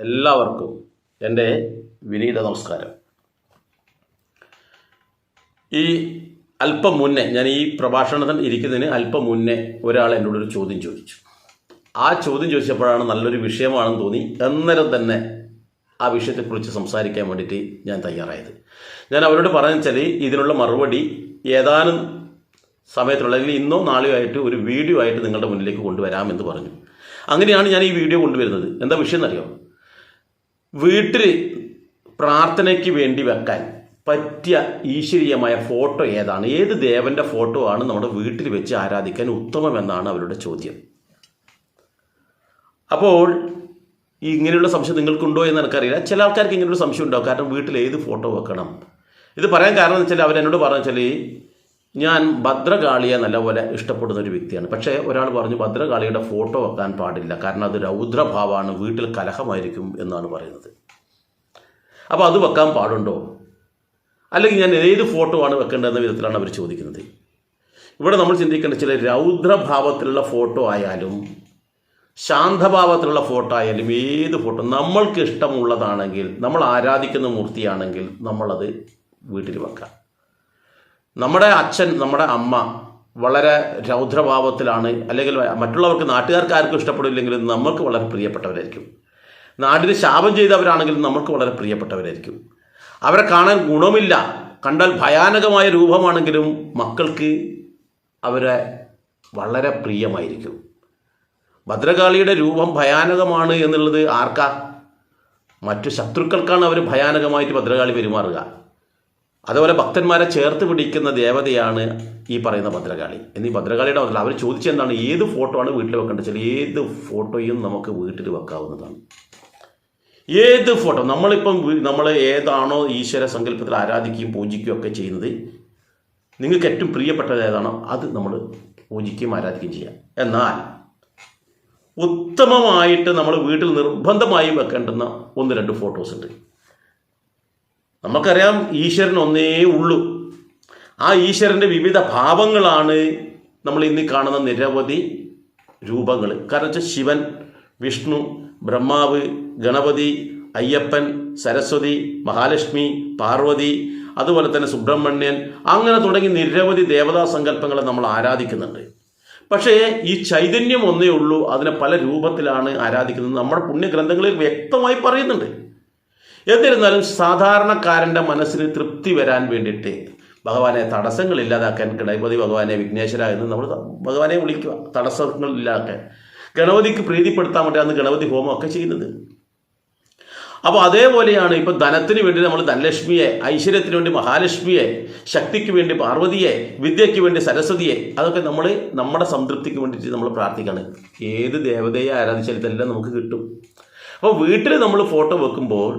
എല്ലാവർക്കും എൻ്റെ വിനീത നമസ്കാരം. ഈ അല്പം മുന്നേ ഞാൻ ഈ പ്രഭാഷണത്തിന് ഇരിക്കുന്നതിന് അല്പം മുന്നേ ഒരാൾ എന്നോടൊരു ചോദ്യം ചോദിച്ചു. ആ ചോദ്യം ചോദിച്ചപ്പോഴാണ് നല്ലൊരു വിഷയമാണെന്ന് തോന്നി. അന്നേരം തന്നെ ആ വിഷയത്തെക്കുറിച്ച് സംസാരിക്കാൻ വേണ്ടിയിട്ട് ഞാൻ തയ്യാറായത്. ഞാൻ അവരോട് പറഞ്ഞാൽ ഇതിനുള്ള മറുപടി ഏതാനും സമയത്തുള്ള അല്ലെങ്കിൽ ഇന്നോ നാളെയോ ആയിട്ട് ഒരു വീഡിയോ ആയിട്ട് നിങ്ങളുടെ മുന്നിലേക്ക് കൊണ്ടുവരാമെന്ന് പറഞ്ഞു. അങ്ങനെയാണ് ഞാൻ ഈ വീഡിയോ കൊണ്ടുവരുന്നത്. എന്താ വിഷയം എന്നറിയോ? വീട്ടിൽ പ്രാർത്ഥനയ്ക്ക് വേണ്ടി വെക്കാൻ പറ്റിയ ഈശ്വരീയമായ ഫോട്ടോ ഏതാണ്, ഏത് ദേവന്റെ ഫോട്ടോ ആണ് നമ്മുടെ വീട്ടിൽ വെച്ച് ആരാധിക്കാൻ ഉത്തമമെന്നാണ് അവരുടെ ചോദ്യം. അപ്പോൾ ഇങ്ങനെയുള്ള സംശയം നിങ്ങൾക്കുണ്ടോ എന്ന് എനിക്കറിയില്ല. ചില ആൾക്കാർക്ക് ഇങ്ങനെയുള്ള സംശയം ഉണ്ടാവും. കാരണം വീട്ടിൽ ഏത് ഫോട്ടോ വെക്കണം? ഇത് പറയാൻ കാരണം എന്ന് വെച്ചാൽ അവരെന്നോട് പറഞ്ഞാൽ ഞാൻ ഭദ്രകാളിയെ നല്ലപോലെ ഇഷ്ടപ്പെടുന്ന ഒരു വ്യക്തിയാണ്. പക്ഷേ ഒരാൾ പറഞ്ഞു ഭദ്രകാളിയുടെ ഫോട്ടോ വെക്കാൻ പാടില്ല, കാരണം അത് രൗദ്രഭാവമാണ്, വീട്ടിൽ കലഹമായിരിക്കും എന്നാണ് പറയുന്നത്. അപ്പോൾ അത് വെക്കാൻ പാടുണ്ടോ? അല്ലെങ്കിൽ ഞാൻ ഏത് ഫോട്ടോ ആണ് വെക്കേണ്ടതെന്ന വിധത്തിലാണ് അവർ ചോദിക്കുന്നത്. ഇവിടെ നമ്മൾ ചിന്തിക്കേണ്ട ചില രൗദ്രഭാവത്തിലുള്ള ഫോട്ടോ ആയാലും ശാന്തഭാവത്തിലുള്ള ഫോട്ടോ ആയാലും ഏത് ഫോട്ടോ നമ്മൾക്ക് ഇഷ്ടമുള്ളതാണെങ്കിൽ, നമ്മൾ ആരാധിക്കുന്ന മൂർത്തിയാണെങ്കിൽ നമ്മളത് വീട്ടിൽ വെക്കാം. നമ്മുടെ അച്ഛൻ, നമ്മുടെ അമ്മ വളരെ രൗദ്രഭാവത്തിലാണ്, അല്ലെങ്കിൽ മറ്റുള്ളവർക്ക്, നാട്ടുകാർക്ക് ആർക്കും ഇഷ്ടപ്പെടില്ലെങ്കിലും നമ്മൾക്ക് വളരെ പ്രിയപ്പെട്ടവരായിരിക്കും. നാടിന് ശാപം ചെയ്തവരാണെങ്കിലും നമ്മൾക്ക് വളരെ പ്രിയപ്പെട്ടവരായിരിക്കും. അവരെ കാണാൻ ഗുണമില്ല, കണ്ടാൽ ഭയാനകമായ രൂപമാണെങ്കിലും മക്കൾക്ക് അവരെ വളരെ പ്രിയമായിരിക്കും. ഭദ്രകാളിയുടെ രൂപം ഭയാനകമാണ് എന്നുള്ളത് ആർക്കാ? മറ്റു ശത്രുക്കൾക്കാണ് അവർ ഭയാനകമായിട്ട് ഭദ്രകാളി പെരുമാറുക. അതുപോലെ ഭക്തന്മാരെ ചേർത്ത് പിടിക്കുന്ന ദേവതയാണ് ഈ പറയുന്ന ഭദ്രകാളി. എന്നീ ഭദ്രകാളിയുടെ അവതരണം അവർ ചോദിച്ചെന്താണ്, ഏത് ഫോട്ടോ ആണ് വീട്ടിൽ വെക്കേണ്ടത്? വെച്ചാൽ ഏത് ഫോട്ടോയും നമുക്ക് വീട്ടിൽ വെക്കാവുന്നതാണ്. ഏത് ഫോട്ടോ നമ്മൾ ഏതാണോ ഈശ്വര സങ്കല്പത്തിൽ ആരാധിക്കുകയും പൂജിക്കുകയും ഒക്കെ ചെയ്യുന്നത്, നിങ്ങൾക്ക് ഏറ്റവും പ്രിയപ്പെട്ടത് ഏതാണോ അത് നമ്മൾ പൂജിക്കുകയും ആരാധിക്കുകയും ചെയ്യാം. എന്നാൽ ഉത്തമമായിട്ട് നമ്മൾ വീട്ടിൽ നിർബന്ധമായും വെക്കേണ്ടുന്ന 1-2 ഫോട്ടോസ് ഉണ്ട്. നമുക്കറിയാം ഈശ്വരൻ ഒന്നേ ഉള്ളൂ. ആ ഈശ്വരൻ്റെ വിവിധ ഭാവങ്ങളാണ് നമ്മൾ ഇന്ന് കാണുന്ന നിരവധി രൂപങ്ങൾ. കാരണം വെച്ചാൽ ശിവൻ, വിഷ്ണു, ബ്രഹ്മാവ്, ഗണപതി, അയ്യപ്പൻ, സരസ്വതി, മഹാലക്ഷ്മി, പാർവതി, അതുപോലെ തന്നെ സുബ്രഹ്മണ്യൻ, അങ്ങനെ തുടങ്ങി നിരവധി ദേവതാ സങ്കല്പങ്ങളെ നമ്മൾ ആരാധിക്കുന്നുണ്ട്. പക്ഷേ ഈ ചൈതന്യം ഒന്നേ ഉള്ളൂ. അതിനെ പല രൂപത്തിലാണ് ആരാധിക്കുന്നത്. നമ്മുടെ പുണ്യഗ്രന്ഥങ്ങളിൽ വ്യക്തമായി പറയുന്നുണ്ട്. എന്നിരുന്നാലും സാധാരണക്കാരൻ്റെ മനസ്സിന് തൃപ്തി വരാൻ വേണ്ടിയിട്ട് ഭഗവാനെ തടസ്സങ്ങളില്ലാതാക്കാൻ ഗണപതി ഭഗവാനെ വിഘ്നേശ്വര എന്ന് നമ്മൾ ഭഗവാനെ വിളിക്കുക, തടസ്സങ്ങളില്ലാക്കാൻ. ഗണപതിക്ക് പ്രീതിപ്പെടുത്താൻ വേണ്ടി അന്ന് ഗണപതി ഹോമം ഒക്കെ ചെയ്യുന്നത്. അപ്പോൾ അതേപോലെയാണ് ഇപ്പോൾ ധനത്തിന് വേണ്ടി നമ്മൾ ധനലക്ഷ്മിയെ, ഐശ്വര്യത്തിന് വേണ്ടി മഹാലക്ഷ്മിയെ, ശക്തിക്ക് വേണ്ടി പാർവതിയെ, വിദ്യയ്ക്ക് വേണ്ടി സരസ്വതിയെ, അതൊക്കെ നമ്മൾ നമ്മുടെ സംതൃപ്തിക്ക് വേണ്ടിയിട്ട് നമ്മൾ പ്രാർത്ഥിക്കുകയാണ്. ഏത് ദേവതയെ ആരാധിച്ചാൽ ഇതെല്ലാം നമുക്ക് കിട്ടും. അപ്പോൾ വീട്ടിൽ നമ്മൾ ഫോട്ടോ വെക്കുമ്പോൾ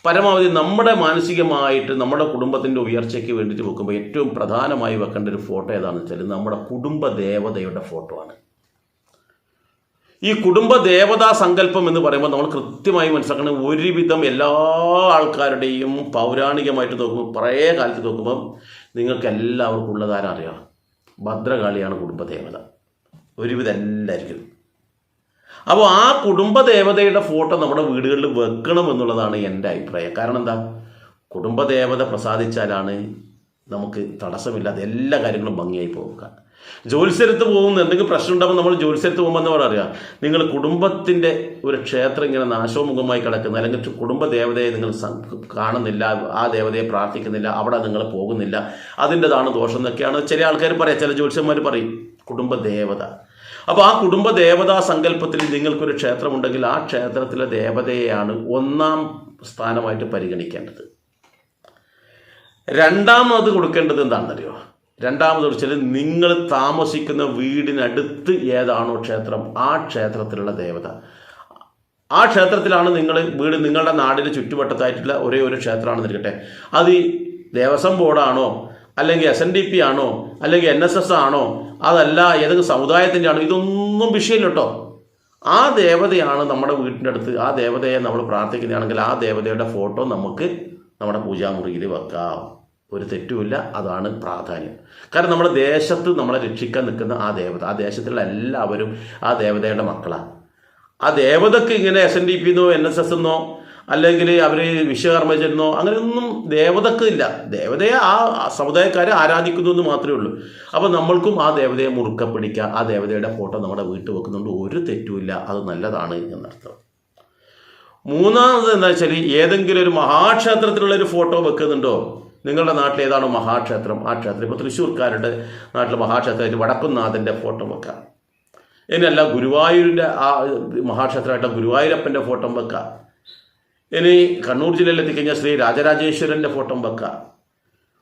പരമാവധി നമ്മുടെ മാനസികമായിട്ട് നമ്മുടെ കുടുംബത്തിൻ്റെ ഉയർച്ചയ്ക്ക് വേണ്ടിയിട്ട് വെക്കുമ്പോൾ ഏറ്റവും പ്രധാനമായി വെക്കേണ്ട ഒരു ഫോട്ടോ ഏതാണെന്ന് വെച്ചാൽ നമ്മുടെ കുടുംബ ദേവതയുടെ ഫോട്ടോ ആണ്. ഈ കുടുംബ ദേവതാ സങ്കല്പം എന്ന് പറയുമ്പോൾ നമ്മൾ കൃത്യമായി മനസ്സിലാക്കണം, ഒരുവിധം എല്ലാ ആൾക്കാരുടെയും പൗരാണികമായിട്ട് നോക്കുമ്പോൾ, പഴയ കാലത്ത് നോക്കുമ്പോൾ നിങ്ങൾക്ക് എല്ലാവർക്കും ഉള്ളതാരും അറിയാം, ഭദ്രകാളിയാണ് കുടുംബദേവത. ഒരുവിധം എല്ലാവർക്കും. അപ്പോൾ ആ കുടുംബദേവതയുടെ ഫോട്ടോ നമ്മുടെ വീടുകളിൽ വെക്കണം എന്നുള്ളതാണ് എൻ്റെ അഭിപ്രായം. കാരണം എന്താ? കുടുംബദേവത പ്രസാദിച്ചാലാണ് നമുക്ക് തടസ്സമില്ലാതെ എല്ലാ കാര്യങ്ങളും ഭംഗിയായി പോകുക. ജ്യോത്സ്യരത്ത് പോകുന്ന എന്തെങ്കിലും പ്രശ്നം ഉണ്ടാകുമ്പോൾ നമ്മൾ ജ്യോത്സ്യരത്ത് പോകുമ്പോൾ എന്താ പറയുക, നിങ്ങൾ കുടുംബത്തിൻ്റെ ഒരു ക്ഷേത്രം ഇങ്ങനെ നാശോമുഖമായി കിടക്കുന്ന, അല്ലെങ്കിൽ കുടുംബദേവതയെ നിങ്ങൾ കാണുന്നില്ല, ആ ദേവതയെ പ്രാർത്ഥിക്കുന്നില്ല, അവിടെ നിങ്ങൾ പോകുന്നില്ല, അതിൻ്റെതാണ് ദോഷം എന്നൊക്കെയാണ് ചില ആൾക്കാർ പറയാം, ചില ജ്യോത്സ്യന്മാർ പറയും കുടുംബദേവത. അപ്പോൾ ആ കുടുംബ ദേവതാ സങ്കല്പത്തിൽ നിങ്ങൾക്കൊരു ക്ഷേത്രമുണ്ടെങ്കിൽ ആ ക്ഷേത്രത്തിലെ ദേവതയെയാണ് 1ാം സ്ഥാനമായിട്ട് പരിഗണിക്കേണ്ടത്. രണ്ടാമത് കൊടുക്കേണ്ടത് എന്താണെന്നറിയോ? രണ്ടാമത് വെച്ചാൽ നിങ്ങൾ താമസിക്കുന്ന വീടിനടുത്ത് ഏതാണോ ക്ഷേത്രം, ആ ക്ഷേത്രത്തിലുള്ള ദേവത, ആ ക്ഷേത്രത്തിലാണ് നിങ്ങളുടെ നാടിന് ചുറ്റുവട്ടത്തായിട്ടുള്ള ഒരേ ഒരു ക്ഷേത്രമാണെന്ന് ഇരിക്കട്ടെ, അത് ദേവസ്വം ബോർഡാണോ, അല്ലെങ്കിൽ SNDP ആണോ, അല്ലെങ്കിൽ NSS ആണോ, അതല്ല ഏതെങ്കിലും സമുദായത്തിൻ്റെ ആണോ, ഇതൊന്നും വിഷയമില്ല കേട്ടോ. ആ ദേവതയാണ് നമ്മുടെ വീട്ടിൻ്റെ അടുത്ത്. ആ ദേവതയെ നമ്മൾ പ്രാർത്ഥിക്കുന്നതാണെങ്കിൽ ആ ദേവതയുടെ ഫോട്ടോ നമുക്ക് നമ്മുടെ പൂജാമുറിയിൽ വെക്കാം. ഒരു തെറ്റുമില്ല. അതാണ് പ്രാധാന്യം. കാരണം നമ്മുടെ ദേശത്ത് നമ്മളെ രക്ഷിക്കാൻ നിൽക്കുന്ന ആ ദേവത, ആ ദേശത്തുള്ള എല്ലാവരും ആ ദേവതയുടെ മക്കളാണ്. ആ ദേവതക്ക് ഇങ്ങനെ SNDP എന്നോ NSS എന്നോ അല്ലെങ്കിൽ അവർ വിശ്വകർമ്മജനെന്നോ അങ്ങനെയൊന്നും ദേവതക്ക് ഇല്ല. ദേവതയെ ആ സമുദായക്കാരെ ആരാധിക്കുന്നു എന്ന് മാത്രമേ ഉള്ളൂ. അപ്പോൾ നമ്മൾക്കും ആ ദേവതയെ മുറുക്ക പിടിക്കുക. ആ ദേവതയുടെ ഫോട്ടോ നമ്മുടെ വീട്ടിൽ വെക്കുന്നുണ്ട്, ഒരു തെറ്റുമില്ല, അത് നല്ലതാണ് എന്നർത്ഥം. മൂന്നാമത് എന്താ വെച്ചാൽ, ഏതെങ്കിലും ഒരു മഹാക്ഷേത്രത്തിലുള്ള ഒരു ഫോട്ടോ വെക്കുന്നുണ്ടോ? നിങ്ങളുടെ നാട്ടിൽ ഏതാണോ മഹാക്ഷേത്രം, ആ ക്ഷേത്രം, ഇപ്പോൾ തൃശ്ശൂർക്കാരുടെ നാട്ടിൽ മഹാക്ഷേത്രമായിട്ട് വടക്കുംനാഥൻ്റെ ഫോട്ടോ വെക്കാം. ഇനിയല്ല ഗുരുവായൂരിൻ്റെ ആ മഹാക്ഷേത്രമായിട്ടുള്ള ഗുരുവായൂരപ്പൻ്റെ ഫോട്ടോ വെക്കാം. ഇനി കണ്ണൂർ ജില്ലയിൽ എത്തിക്കഴിഞ്ഞാൽ ശ്രീ രാജരാജേശ്വരൻ്റെ ഫോട്ടോ വെക്കാം,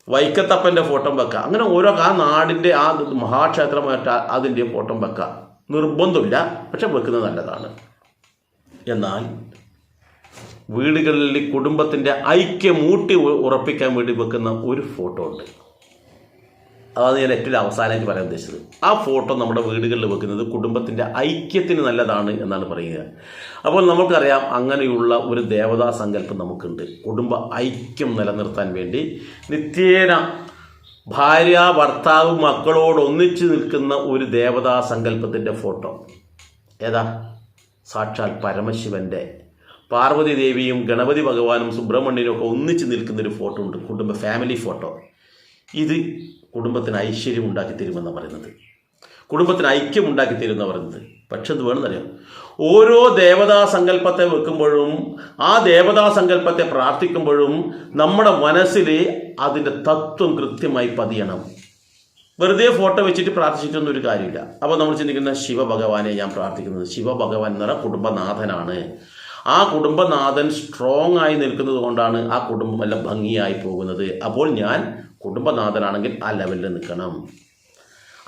വൈക്കത്തപ്പൻ്റെ ഫോട്ടോ വെക്കാം. അങ്ങനെ ഓരോ ആ നാടിൻ്റെ ആ മഹാക്ഷേത്രമായിട്ട് അതിൻ്റെ ഫോട്ടോ വെക്കാം. നിർബന്ധമില്ല, പക്ഷെ വെക്കുന്നത് നല്ലതാണ്. എന്നാൽ വീടുകളിൽ കുടുംബത്തിൻ്റെ ഐക്യം ഉറപ്പിക്കാൻ വേണ്ടി വെക്കുന്ന ഒരു ഫോട്ടോ ഉണ്ട്. അതാണ് ഞാൻ ഏറ്റവും അവസാനമായിട്ട് പറയാൻ ഉദ്ദേശിച്ചത്. ആ ഫോട്ടോ നമ്മുടെ വീടുകളിൽ വെക്കുന്നത് കുടുംബത്തിൻ്റെ ഐക്യത്തിന് നല്ലതാണ് എന്നാണ് പറയുക. അപ്പോൾ നമുക്കറിയാം, അങ്ങനെയുള്ള ഒരു ദേവതാ സങ്കല്പം നമുക്കുണ്ട്. കുടുംബ ഐക്യം നിലനിർത്താൻ വേണ്ടി നിത്യേന ഭാര്യ ഭർത്താവ് മക്കളോട് ഒന്നിച്ച് നിൽക്കുന്ന ഒരു ദേവതാ സങ്കല്പത്തിൻ്റെ ഫോട്ടോ ഏതാ? സാക്ഷാൽ പരമശിവൻ്റെ പാർവതി ദേവിയും ഗണപതി ഭഗവാനും സുബ്രഹ്മണ്യനും ഒക്കെ ഒന്നിച്ച് നിൽക്കുന്നൊരു ഫോട്ടോ ഉണ്ട്, കുടുംബ ഫാമിലി ഫോട്ടോ. ഇത് കുടുംബത്തിന് ഐശ്വര്യം ഉണ്ടാക്കി തരുമെന്നാണ് പറയുന്നത്, കുടുംബത്തിന് ഐക്യം ഉണ്ടാക്കി തരുമെന്നാണ് പറയുന്നത്. പക്ഷെ എന്ത് വേണമെന്നറിയാം, ഓരോ ദേവതാ സങ്കല്പത്തെ വെക്കുമ്പോഴും ആ ദേവതാ സങ്കല്പത്തെ പ്രാർത്ഥിക്കുമ്പോഴും നമ്മുടെ മനസ്സിൽ അതിൻ്റെ തത്വം കൃത്യമായി പതിയണം. വെറുതെ ഫോട്ടോ വെച്ചിട്ട് പ്രാർത്ഥിച്ചിട്ടൊന്നും ഒരു കാര്യമില്ല. അപ്പോൾ നമ്മൾ ചിന്തിക്കുന്ന ശിവഭഗവാനെ ഞാൻ പ്രാർത്ഥിക്കുന്നത്, ശിവഭഗവാൻ എന്ന് പറഞ്ഞാൽ കുടുംബനാഥനാണ്. ആ കുടുംബനാഥൻ സ്ട്രോങ് ആയി നിൽക്കുന്നത് കൊണ്ടാണ് ആ കുടുംബം എല്ലാം ഭംഗിയായി പോകുന്നത്. അപ്പോൾ ഞാൻ കുടുംബനാഥനാണെങ്കിൽ ആ ലെവലിൽ നിൽക്കണം.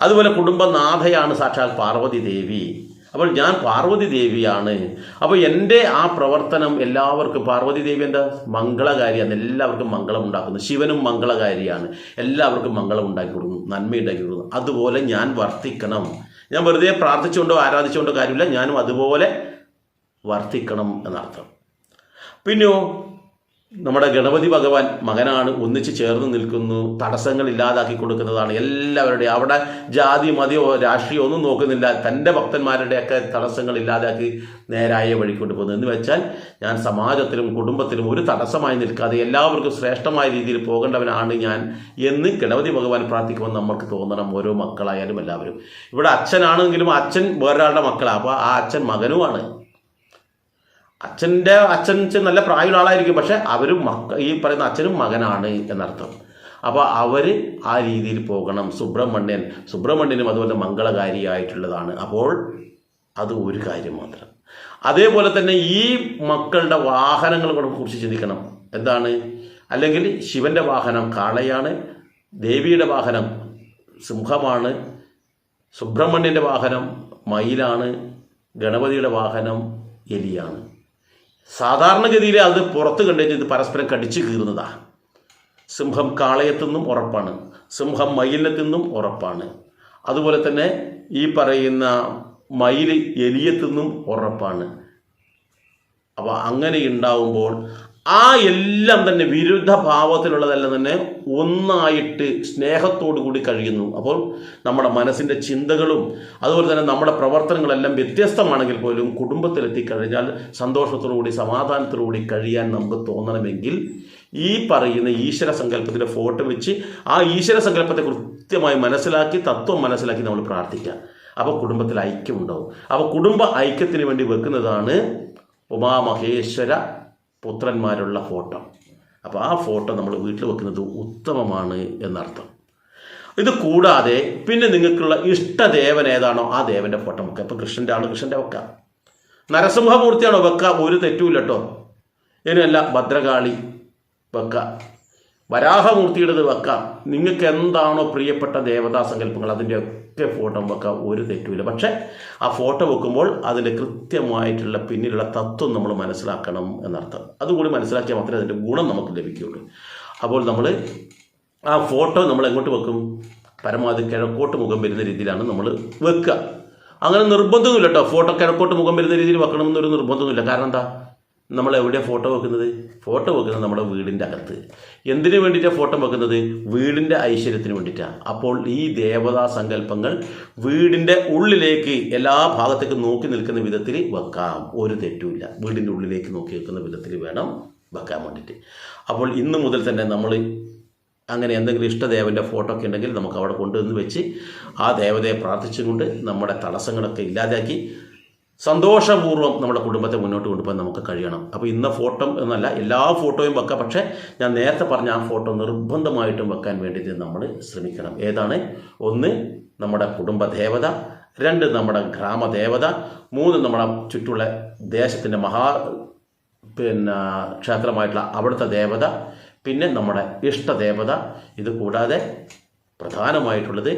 അതുപോലെ കുടുംബനാഥയാണ് സാക്ഷാൽ പാർവതി ദേവി. അപ്പോൾ ഞാൻ പാർവതി ദേവിയാണ്. അപ്പോൾ എൻ്റെ ആ പ്രവർത്തനം എല്ലാവർക്കും, പാർവതി ദേവി എന്താ മംഗളകാരിയാണ്, എല്ലാവർക്കും മംഗളം ഉണ്ടാക്കുന്നു. ശിവനും മംഗളകാരിയാണ്, എല്ലാവർക്കും മംഗളം ഉണ്ടാക്കി കൊടുക്കുന്നു, നന്മ ഉണ്ടാക്കി കൊടുക്കുന്നു. അതുപോലെ ഞാൻ വർത്തിക്കണം. ഞാൻ വെറുതെ പ്രാർത്ഥിച്ചുകൊണ്ടോ ആരാധിച്ചുകൊണ്ടോ കാര്യമില്ല, ഞാനും അതുപോലെ വർത്തിക്കണം എന്നർത്ഥം. പിന്നെയോ നമ്മുടെ ഗണപതി ഭഗവാൻ മകനാണ്, ഒന്നിച്ച് ചേർന്ന് നിൽക്കുന്നു, തടസ്സങ്ങൾ ഇല്ലാതാക്കി കൊടുക്കുന്നതാണ് എല്ലാവരുടെയും. അവിടെ ജാതി മതിയോ രാഷ്ട്രീയമോ ഒന്നും നോക്കുന്നില്ല, തൻ്റെ ഭക്തന്മാരുടെയൊക്കെ തടസ്സങ്ങൾ ഇല്ലാതാക്കി നേരായ വഴി കൊണ്ടുപോകുന്നു. എന്ന് വെച്ചാൽ ഞാൻ സമാജത്തിലും കുടുംബത്തിലും ഒരു തടസ്സമായി നിൽക്കാതെ എല്ലാവർക്കും ശ്രേഷ്ഠമായ രീതിയിൽ പോകേണ്ടവനാണ് ഞാൻ എന്ന് ഗണപതി ഭഗവാൻ പ്രാർത്ഥിക്കുമ്പോൾ നമുക്ക് തോന്നണം. ഓരോ മക്കളായാലും എല്ലാവരും, ഇവിടെ അച്ഛനാണെങ്കിലും അച്ഛൻ വേറൊരാളുടെ മക്കളാണ്, അപ്പോൾ ആ അച്ഛൻ മകനുമാണ്. അച്ഛൻ നല്ല പ്രായമുള്ള ആളായിരിക്കും, പക്ഷെ അവരും ഈ പറയുന്ന അച്ഛനും മകനാണ് എന്നർത്ഥം. അപ്പോൾ അവർ ആ രീതിയിൽ പോകണം. സുബ്രഹ്മണ്യനും അതുപോലെ മംഗളകാരിയായിട്ടുള്ളതാണ്. അപ്പോൾ അത് ഒരു കാര്യം മാത്രം. അതേപോലെ തന്നെ ഈ മക്കളുടെ വാഹനങ്ങളെ കുറിച്ച് ചിന്തിക്കണം. എന്താണ്? അല്ലെങ്കിൽ ശിവന്റെ വാഹനം കാളയാണ്, ദേവിയുടെ വാഹനം സിംഹമാണ്, സുബ്രഹ്മണ്യൻ്റെ വാഹനം മയിലാണ്, ഗണപതിയുടെ വാഹനം എലിയാണ്. സാധാരണഗതിയിൽ അത് പുറത്ത് കണ്ടുകഴിഞ്ഞാൽ ഇത് പരസ്പരം കടിച്ചു കീറുന്നതാണ്. സിംഹം കാളയെത്തുന്നും ഉറപ്പാണ്, സിംഹം മയിലിനെത്തുന്നും ഉറപ്പാണ്. അതുപോലെ തന്നെ ഈ പറയുന്ന മയിൽ എലിയെത്തുന്നും ഉറപ്പാണ്. അപ്പോൾ അങ്ങനെ ഉണ്ടാവുമ്പോൾ ആ എല്ലാം തന്നെ വിരുദ്ധ ഭാവത്തിലുള്ളതെല്ലാം തന്നെ ഒന്നായിട്ട് സ്നേഹത്തോടു കൂടി കഴിയുന്നു. അപ്പോൾ നമ്മുടെ മനസ്സിൻ്റെ ചിന്തകളും അതുപോലെ തന്നെ നമ്മുടെ പ്രവർത്തനങ്ങളെല്ലാം വ്യത്യസ്തമാണെങ്കിൽ പോലും കുടുംബത്തിലെത്തിക്കഴിഞ്ഞാൽ സന്തോഷത്തോടുകൂടി സമാധാനത്തോടുകൂടി കഴിയാൻ നമുക്ക് തോന്നണമെങ്കിൽ ഈ പറയുന്ന ഈശ്വര സങ്കല്പത്തിൻ്റെ ഫോട്ടോ വെച്ച് ആ ഈശ്വര സങ്കല്പത്തെ കൃത്യമായി മനസ്സിലാക്കി തത്വം മനസ്സിലാക്കി നമ്മൾ പ്രാർത്ഥിക്കുക. അപ്പോൾ കുടുംബത്തിൽ ഐക്യം ഉണ്ടാവും. അപ്പോൾ കുടുംബ ഐക്യത്തിന് വേണ്ടി വെക്കുന്നതാണ് ഉമാമഹേശ്വര പുത്രന്മാരുള്ള ഫോട്ടോ. അപ്പോൾ ആ ഫോട്ടോ നമ്മൾ വീട്ടിൽ വെക്കുന്നത് ഉത്തമമാണ് എന്നർത്ഥം. ഇത് കൂടാതെ പിന്നെ നിങ്ങൾക്കുള്ള ഇഷ്ടദേവൻ ഏതാണോ ആ ദേവൻ്റെ ഫോട്ടോ വെക്കുക. ഇപ്പോൾ കൃഷ്ണൻ്റെ ആണ് കൃഷ്ണൻ്റെ വെക്കാം, നരസിംഹമൂർത്തിയാണോ വെക്കാം, ഒരു തെറ്റുമില്ല കേട്ടോ. ഇതിനല്ല ഭദ്രകാളി വെക്കാം, വരാഹമൂർത്തിയുടേത് വെക്കാം. നിങ്ങൾക്ക് എന്താണോ പ്രിയപ്പെട്ട ദേവതാ സങ്കല്പങ്ങൾ അതിൻ്റെ ഒക്കെ ഫോട്ടോ വെക്കാം, ഒരു തെറ്റുമില്ല. പക്ഷേ ആ ഫോട്ടോ വെക്കുമ്പോൾ അതിൻ്റെ കൃത്യമായിട്ടുള്ള പിന്നിലുള്ള തത്വം നമ്മൾ മനസ്സിലാക്കണം എന്നർത്ഥം. അതുകൂടി മനസ്സിലാക്കിയാൽ മാത്രമേ അതിൻ്റെ ഗുണം നമുക്ക് ലഭിക്കുകയുള്ളൂ. അപ്പോൾ നമ്മൾ ആ ഫോട്ടോ നമ്മൾ എങ്ങോട്ട് വെക്കും? പരമാവധി കിഴക്കോട്ട് മുഖം വരുന്ന രീതിയിലാണ് നമ്മൾ വെക്കുക. അങ്ങനെ നിർബന്ധമൊന്നുമില്ല കേട്ടോ, ഫോട്ടോ കിഴക്കോട്ട് മുഖം വരുന്ന രീതിയിൽ വെക്കണമെന്നൊരു നിർബന്ധമൊന്നുമില്ല. കാരണം എന്താ? നമ്മൾ എവിടെയാണ് ഫോട്ടോ വെക്കുന്നത്? ഫോട്ടോ വെക്കുന്നത് നമ്മുടെ വീടിൻ്റെ അകത്ത്. എന്തിനു വേണ്ടിയിട്ടാണ് ഫോട്ടോ വെക്കുന്നത്? വീടിൻ്റെ ഐശ്വര്യത്തിന് വേണ്ടിയിട്ടാണ്. അപ്പോൾ ഈ ദേവതാ സങ്കല്പങ്ങൾ വീടിൻ്റെ ഉള്ളിലേക്ക് എല്ലാ ഭാഗത്തേക്കും നോക്കി നിൽക്കുന്ന വിധത്തിൽ വെക്കാം. ഒരു തെറ്റുമില്ല. വീടിൻ്റെ ഉള്ളിലേക്ക് നോക്കി നിൽക്കുന്ന വിധത്തിൽ വേണം വെക്കാൻ വേണ്ടിയിട്ട്. അപ്പോൾ ഇന്ന് മുതൽ തന്നെ നമ്മൾ അങ്ങനെ എന്തെങ്കിലും ഇഷ്ടദേവൻ്റെ ഫോട്ടോ ഒക്കെ ഉണ്ടെങ്കിൽ നമുക്ക് അവിടെ കൊണ്ടുവന്ന് വെച്ച് ആ ദേവതയെ പ്രാർത്ഥിച്ചുകൊണ്ട് നമ്മുടെ തടസ്സങ്ങളൊക്കെ ഇല്ലാതാക്കി സന്തോഷപൂർവ്വം നമ്മുടെ കുടുംബത്തെ മുന്നോട്ട് കൊണ്ടുപോകാൻ നമുക്ക് കഴിയണം. അപ്പോൾ ഇന്ന ഫോട്ടോ എന്നല്ല, എല്ലാ ഫോട്ടോയും വെക്കാം. പക്ഷേ ഞാൻ നേരത്തെ പറഞ്ഞ ആ ഫോട്ടോ നിർബന്ധമായിട്ടും വെക്കാൻ വേണ്ടിയിട്ട് നമ്മൾ ശ്രമിക്കണം. ഏതാണ്? 1 നമ്മുടെ കുടുംബദേവത, 2 നമ്മുടെ ഗ്രാമദേവത, 3 നമ്മുടെ ചുറ്റുള്ള ദേശത്തിൻ്റെ ക്ഷേത്രമായിട്ടുള്ള അവിടുത്തെ ദേവത, പിന്നെ നമ്മുടെ ഇഷ്ടദേവത. ഇത് കൂടാതെ പ്രധാനമായിട്ടുള്ളത്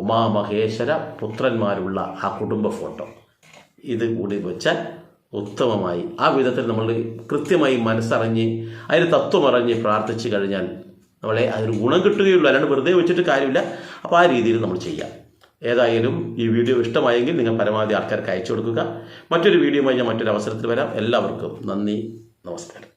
ഉമാമഹേശ്വര പുത്രന്മാരുള്ള ആ കുടുംബ ഫോട്ടോ. ഇത് കൂടി വെച്ചാൽ ഉത്തമമായി ആ വിധത്തിൽ നമ്മൾ കൃത്യമായി മനസ്സറിഞ്ഞ് അതിന് തത്വമറിഞ്ഞ് പ്രാർത്ഥിച്ചു കഴിഞ്ഞാൽ നമ്മളെ അതിന് ഗുണം കിട്ടുകയുള്ളൂ. അല്ലാണ്ട് വെറുതെ വെച്ചിട്ട് കാര്യമില്ല. അപ്പോൾ ആ രീതിയിൽ നമ്മൾ ചെയ്യാം. ഏതായാലും ഈ വീഡിയോ ഇഷ്ടമായെങ്കിൽ നിങ്ങൾ പരമാവധി ആൾക്കാർക്ക് അയച്ചു കൊടുക്കുക. മറ്റൊരു വീഡിയോയുമായി ഞാൻ മറ്റൊരു അവസരത്തിൽ വരാം. എല്ലാവർക്കും നന്ദി, നമസ്കാരം.